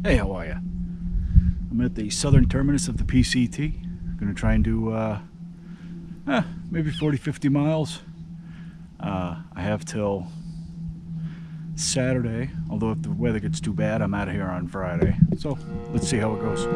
Hey, how are ya? I'm at the southern terminus of the PCT. I'm gonna try and do maybe 40-50 miles. I have till Saturday, although if the weather gets too bad, I'm out of here on Friday. So let's see how it goes.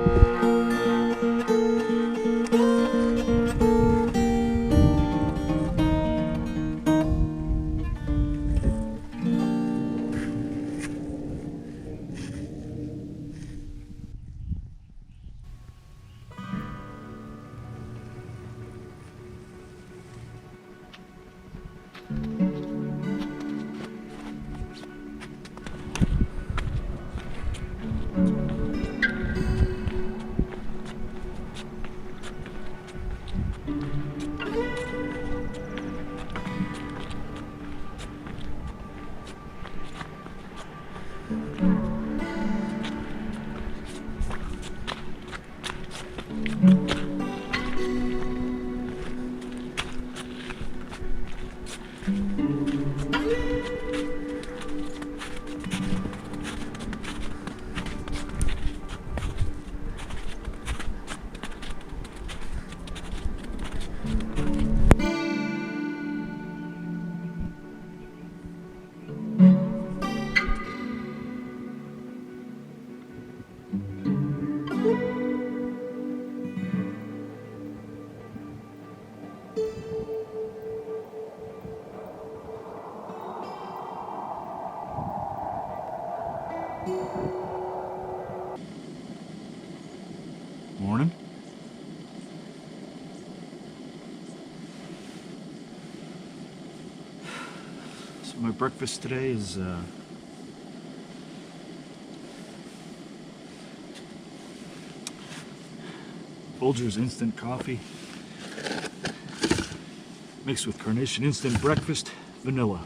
Morning. So my breakfast today is Folgers instant coffee mixed with Carnation instant breakfast vanilla.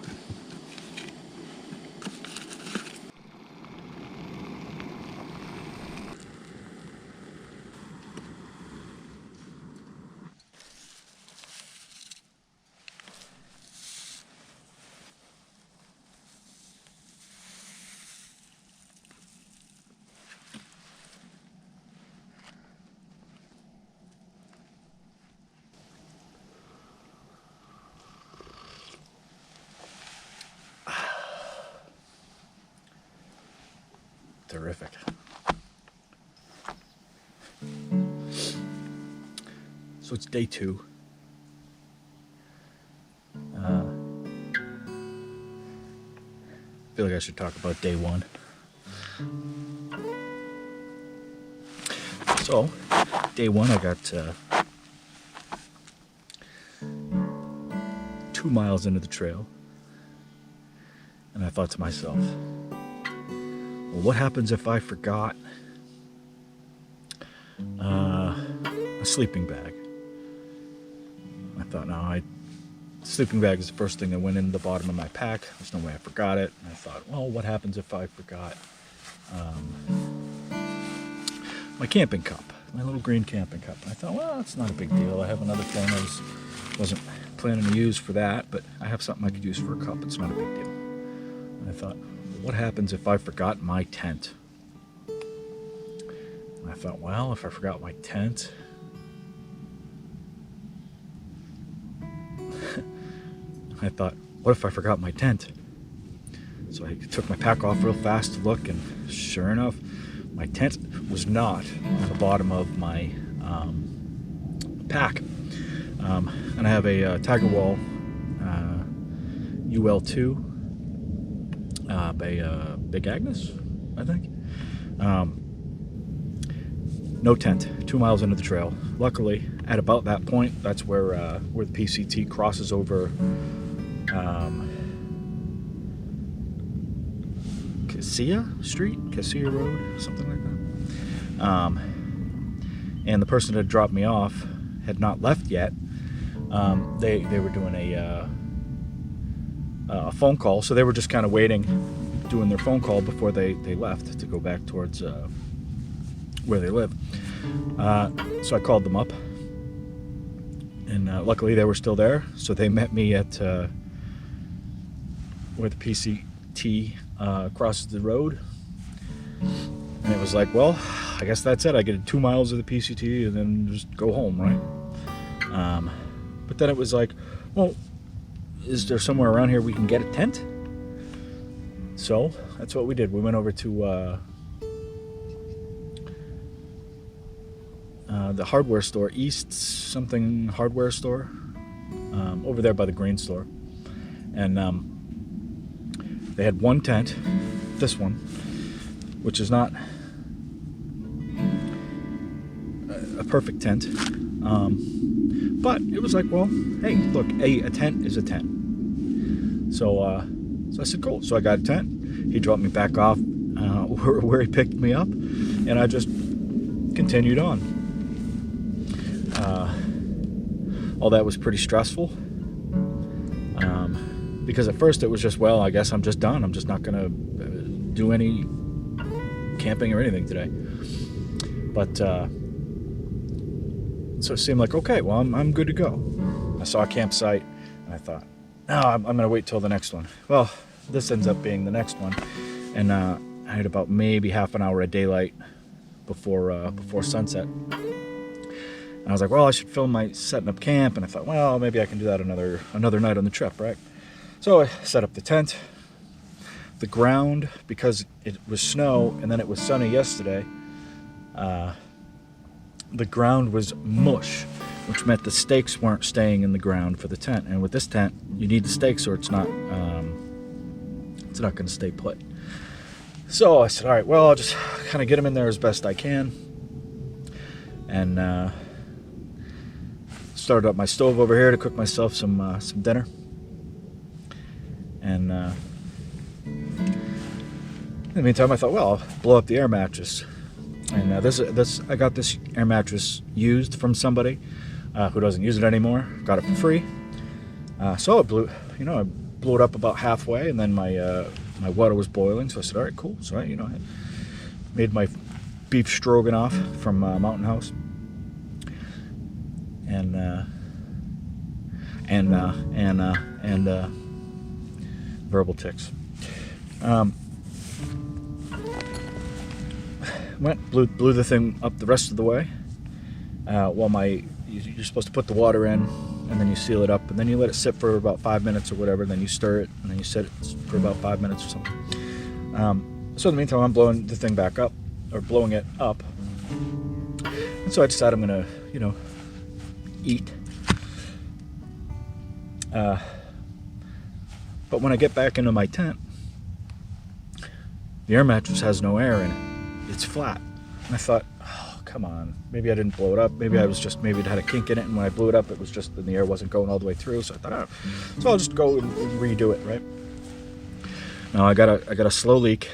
Terrific. So it's day 2. I feel like I should talk about day 1. So, day 1 I got 2 miles into the trail, and I thought to myself, well, what happens if I forgot a sleeping bag? I thought, no, sleeping bag is the first thing that went in the bottom of my pack. There's no way I forgot it. And I thought, well, what happens if I forgot my camping cup, my little green camping cup? And I thought, well, it's not a big deal. I have another thing I wasn't planning to use for that, but I have something I could use for a cup. It's not a big deal. And I thought, what happens if I forgot my tent? And I thought, well, if I forgot my tent, I thought, what if I forgot my tent? So I took my pack off real fast to look, and sure enough, my tent was not on the bottom of my pack. And I have a Tiger Wall UL2. By Big Agnes, I think. No tent, 2 miles into the trail. Luckily, at about that point, that's where the PCT crosses over Cassia Road, something like that. And the person that had dropped me off had not left yet. They were doing a phone call, so they were just kind of waiting, doing their phone call before they left to go back towards where they live. So I called them up, and luckily they were still there, so they met me at where the PCT crosses the road. And it was like, well, I guess that's it. I get 2 miles of the PCT and then just go home, right? But then it was like, well, is there somewhere around here we can get a tent? So that's what we did. We went over to the hardware store, East something hardware store, over there by the grain store. And they had one tent, this one, which is not a perfect tent. But it was like, well, hey, look, a tent is a tent. So I said, cool. So I got a tent. He dropped me back off where he picked me up, and I just continued on. All that was pretty stressful, because at first it was just, well, I guess I'm just done. I'm just not going to do any camping or anything today. But so it seemed like, okay, well, I'm good to go. I saw a campsite, and I thought, no, I'm going to wait till the next one. Well, this ends up being the next one, and I had about maybe half an hour of daylight before sunset. And I was like, well, I should film my setting up camp, and I thought, well, maybe I can do that another night on the trip, right? So I set up the tent. The ground, because it was snow and then it was sunny yesterday, the ground was mush, which meant the stakes weren't staying in the ground for the tent. And with this tent, you need the stakes or it's not going to stay put. So I said, all right, well, I'll just kind of get them in there as best I can. And started up my stove over here to cook myself some dinner. And in the meantime, I thought, well, I'll blow up the air mattress. And I got this air mattress used from somebody who doesn't use it anymore. Got it for free. So I blew it up about halfway, and then my water was boiling. So I said, all right, cool. So I made my beef stroganoff from Mountain House, and verbal tics. Blew the thing up the rest of the way. You're supposed to put the water in, and then you seal it up, and then you let it sit for about 5 minutes or whatever, and then you stir it, and then you set it for about 5 minutes or something. So in the meantime, I'm blowing the thing back up, or blowing it up. And so I decided I'm gonna, eat. But when I get back into my tent, the air mattress has no air in it. It's flat. And I thought, oh, come on. Maybe I didn't blow it up. Maybe it had a kink in it, and when I blew it up, it was just that the air wasn't going all the way through. So I thought, so I'll just go and redo it, right? Now I got a slow leak,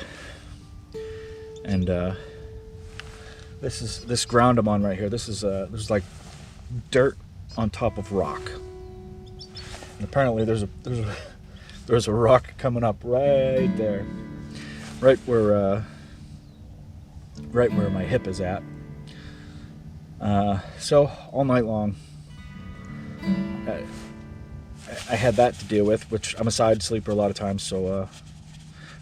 and this ground I'm on right here. There's like dirt on top of rock, and apparently there's a rock coming up right there, right where my hip is at. So all night long, I had that to deal with, which I'm a side sleeper a lot of times. So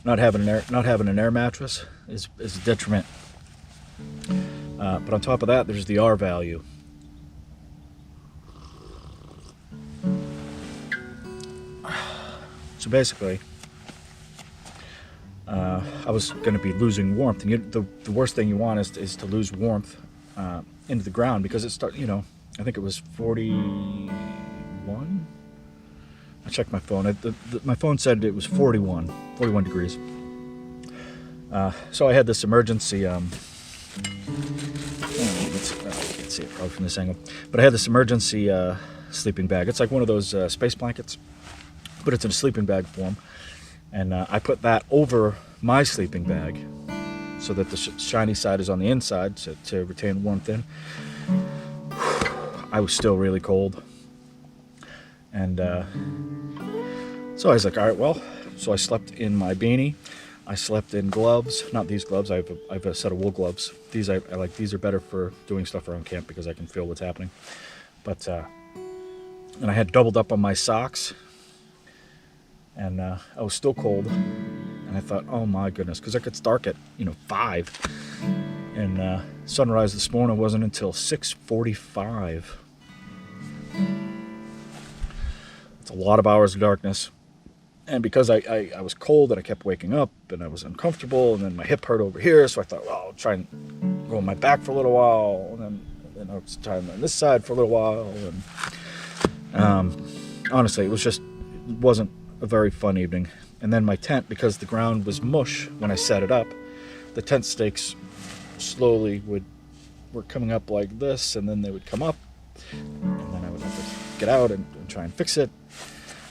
not having an air mattress is a detriment. But on top of that, there's the R value. So basically, I was going to be losing warmth, and the worst thing you want is to lose warmth into the ground, because I think it was 41. I checked my phone. My phone said it was 41 degrees. So I had this emergency. You can't see it probably from this angle, but I had this emergency sleeping bag. It's like one of those space blankets, but it's in a sleeping bag form. And I put that over my sleeping bag so that the shiny side is on the inside to retain warmth in. I was still really cold. And so I was like, all right, well, so I slept in my beanie. I slept in gloves, not these gloves. I have a set of wool gloves. These I like. These are better for doing stuff around camp because I can feel what's happening. But and I had doubled up on my socks. And I was still cold, and I thought, oh my goodness, because it gets dark at 5. And sunrise this morning wasn't until 6:45. It's a lot of hours of darkness. And because I was cold and I kept waking up and I was uncomfortable, and then my hip hurt over here, so I thought, well, I'll try and go on my back for a little while, and then I was trying on this side for a little while. And honestly, it wasn't a very fun evening. And then my tent, because the ground was mush when I set it up, the tent stakes slowly were coming up like this, and then they would come up, and then I would have to get out and try and fix it.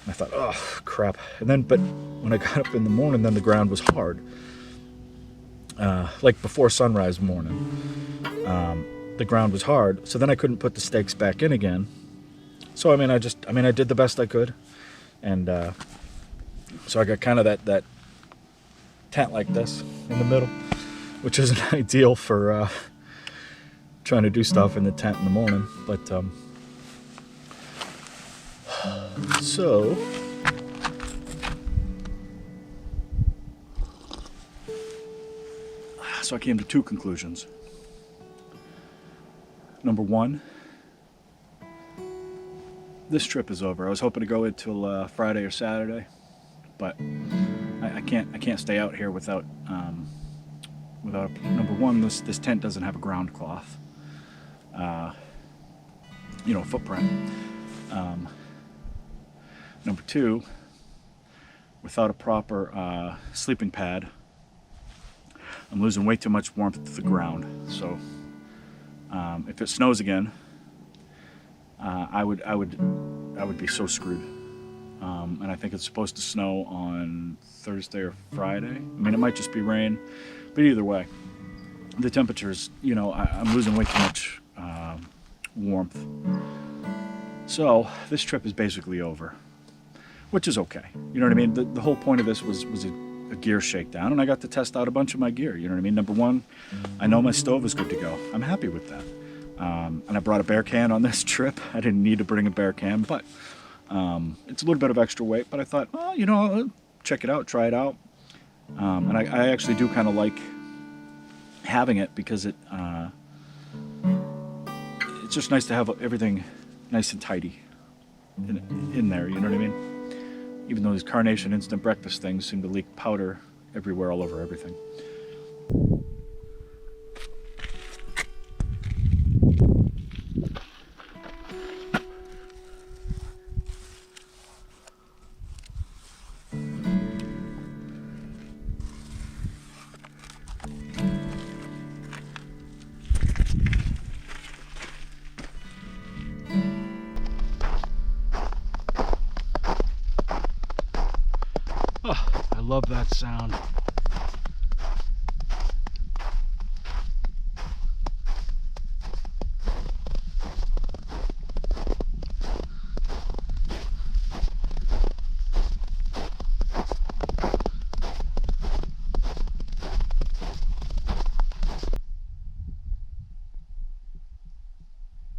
And I thought, oh crap. And then, but when I got up in the morning, then the ground was hard, like before sunrise morning. The ground was hard, so then I couldn't put the stakes back in again. So I did the best I could, and so I got kind of that tent like this in the middle, which isn't ideal for trying to do stuff in the tent in the morning. But so I came to two conclusions. Number one, this trip is over. I was hoping to go until Friday or Saturday, but I can't stay out here without number one, this tent doesn't have a ground cloth, footprint. Number two, without a proper sleeping pad, I'm losing way too much warmth to the ground. So if it snows again, I would be so screwed. And I think it's supposed to snow on Thursday or Friday. I mean, it might just be rain, but either way, the temperatures, I'm losing way too much warmth. So this trip is basically over, which is okay. You know what I mean? The whole point of this was a gear shakedown, and I got to test out a bunch of my gear. You know what I mean? Number one, I know my stove is good to go. I'm happy with that. And I brought a bear can on this trip. I didn't need to bring a bear can, but it's a little bit of extra weight. But I thought, well, I'll check it out, try it out. And I actually do kind of like having it, because it's just nice to have everything nice and tidy in there. You know what I mean? Even though these Carnation instant breakfast things seem to leak powder everywhere, all over everything. Oh, I love that sound.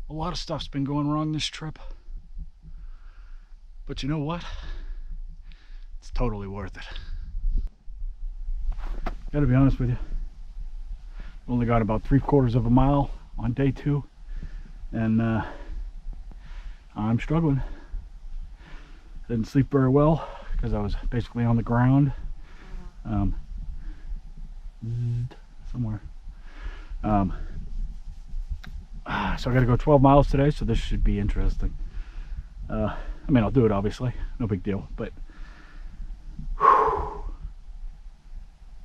A lot of stuff's been going wrong this trip, but you know what? It's totally worth it. Gotta be honest with you, only got about 3/4 of a mile on day 2, and I'm struggling. I didn't sleep very well because I was basically on the ground somewhere. So I got to go 12 miles today, so this should be interesting. I'll do it, obviously, no big deal, but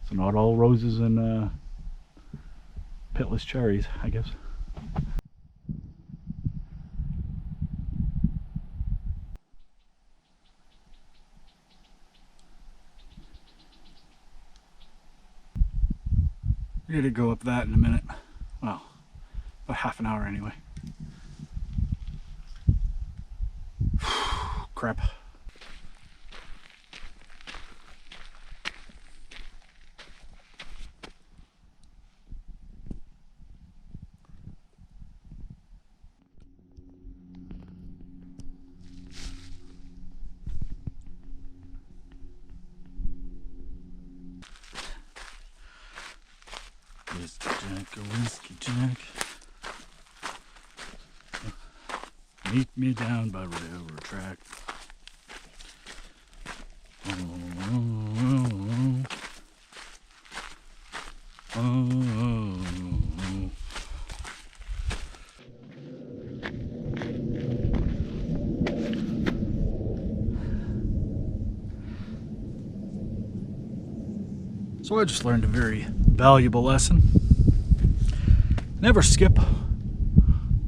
so not all roses and pitless cherries, I guess. Ready to go up that in a minute. Well, about half an hour anyway. Crap. a whiskey jack. Meet me down by railroad track. Oh, oh, oh, oh, oh. So I just learned a very valuable lesson. Never skip a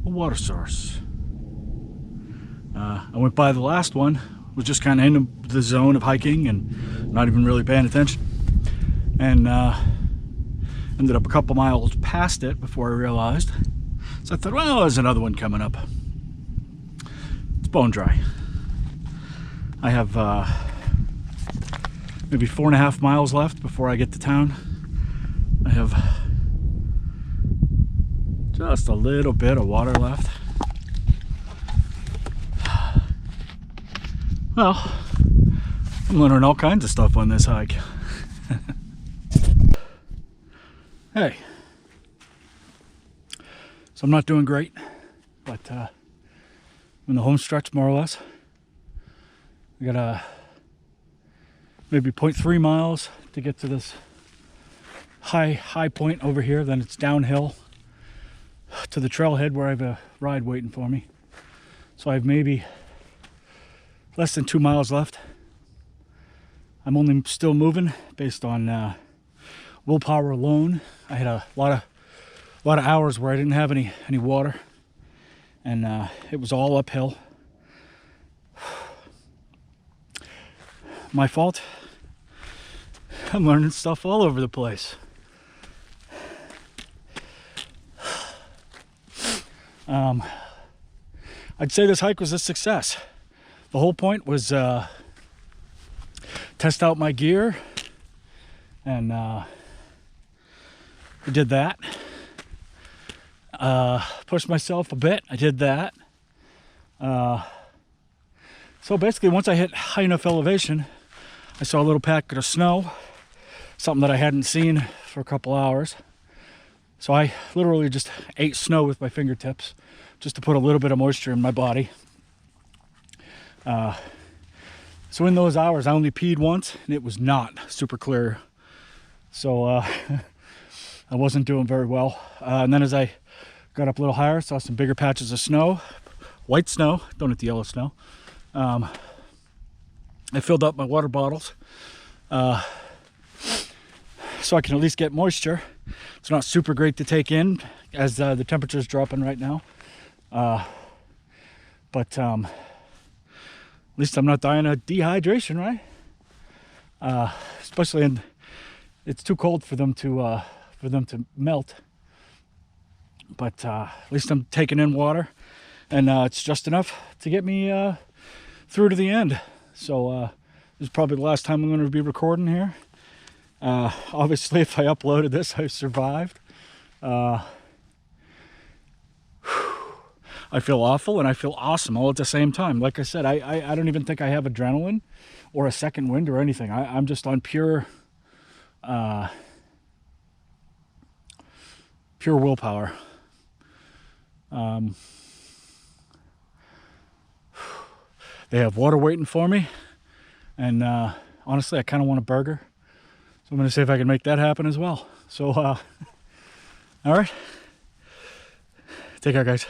water source. I went by the last one, was just kind of in the zone of hiking and not even really paying attention. And ended up a couple miles past it before I realized. So I thought, well, there's another one coming up. It's bone dry. I have maybe 4.5 miles left before I get to town. I have just a little bit of water left. Well, I'm learning all kinds of stuff on this hike. Hey, so I'm not doing great, but I'm in the home stretch more or less. I got maybe 0.3 miles to get to this high point over here. Then it's downhill to the trailhead where I have a ride waiting for me. So I have maybe less than 2 miles left. I'm only still moving based on willpower alone. I had a lot of hours where I didn't have any water, and it was all uphill. My fault. I'm learning stuff all over the place. I'd say this hike was a success. The whole point was test out my gear, and I did that. Pushed myself a bit. I did that. So basically, once I hit high enough elevation, I saw a little packet of snow, something that I hadn't seen for a couple hours. So I literally just ate snow with my fingertips just to put a little bit of moisture in my body. So in those hours, I only peed once, and it was not super clear. So I wasn't doing very well. And then as I got up a little higher, saw some bigger patches of snow, white snow, don't hit the yellow snow. I filled up my water bottles so I can at least get moisture. It's not super great to take in as the temperature is dropping right now. But at least I'm not dying of dehydration, right? Especially in, it's too cold for them to melt. But at least I'm taking in water, and it's just enough to get me through to the end. So this is probably the last time I'm going to be recording here. Obviously, if I uploaded this, I survived. I feel awful and I feel awesome all at the same time. Like I said, I don't even think I have adrenaline or a second wind or anything. I'm just on pure willpower. They have water waiting for me, and honestly, I kind of want a burger. So I'm going to see if I can make that happen as well. So, all right. Take care, guys.